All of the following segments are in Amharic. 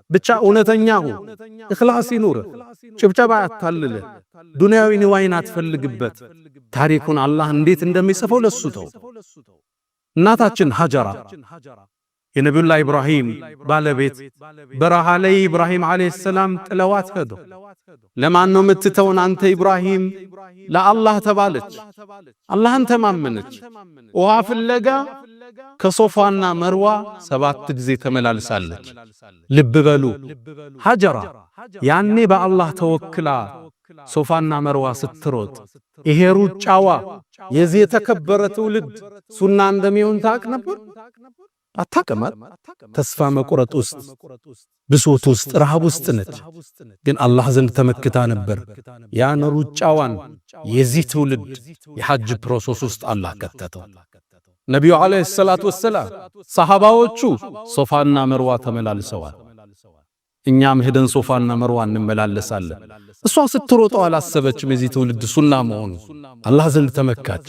ብቻ እውነተኛው ኢኽላስ ይኑር ጭብጨባ ያታልለ ዱንያዊ ንዋይን አትፈልግበት ታሪኩን አላህ እንዴት እንደሚጽፈው ለሱተው እናታችን ሀጀራ የነብዩላህ ኢብራሂም ባለቤት በረሃ ላይ ኢብራሂም አለይሂ ሰላም ጥለዋት ሄዱ ለማን ነው የምትተውን አንተ ኢብራሂም ለአላህ ተባለች አላህን ተማመነች ውሃ ፍለጋ ከሶፋና መርዋ 7 ጊዜ ተመላልሳለች ልብ በሉ ሀጀራ ያኔ በአላህ ተወክላ ሶፋና መርዋ ስትሮጥ ይሄ ሩጫዋ የዚህ የተከበረ ትውልድ ሱና እንደሚሆን ታውቅ ነበር አታቀማል ተስፋ መቁረጥ ውስጥ ብሶት ውስጥ ረሃብ ውስጥ ነች ግን አላህ ዘንድ ተመክታ ነበር ያን ሩጫዋን የዚህ ትውልድ የሐጅ ፕሮሰስ ውስጥ አላህ ከተተው ነብዩ አለይሂ ሰላቱ ወሰለም ሰሃባዎቹ ሶፋና መርዋ ተመላልሰዋል እኛም ሄደን ሶፋና መርዋ እንመላለሳለን እሷ ስትሮጠው አላሰበችም የዚህ ትውልድ ሱና መሆኑ አላህ ዘንድ ተመካች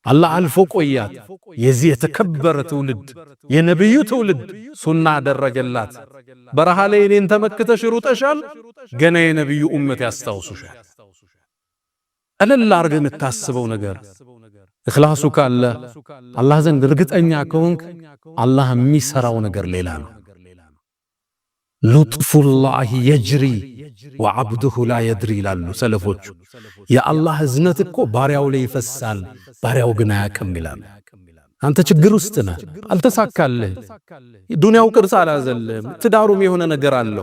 አላህ አልፎ ቆያት የዚህ የተከበረ ትውልድ የነብዩ ትውልድ ሱና አደረገላት በረሃ ላይ እኔን ተመክተሽ ሩጠሻል ገና የነብዩ ኡመት ያስታውሱሻል አለላ አርገን ታስበው ነገር ኢኽላሱ ካለ አላህ ዘንድ እርግጠኛ ከሆንክ አላህ የሚሰራው ነገር ሌላ ነው ሉጥፉላህ የጅሪ ወዐብዱሁ ላ የድሪ ይላሉ ሰለፎቹ የአላህ እዝነት እኮ ባሪያው ላይ ይፈሳል ባሪያው ግን አያውቅም ይላሉ አንተ ችግር ውስጥ ነህ አልተሳካልህ ዱንያው ቅርጽ አላዘለም ትዳሩም የሆነ ነገር አለው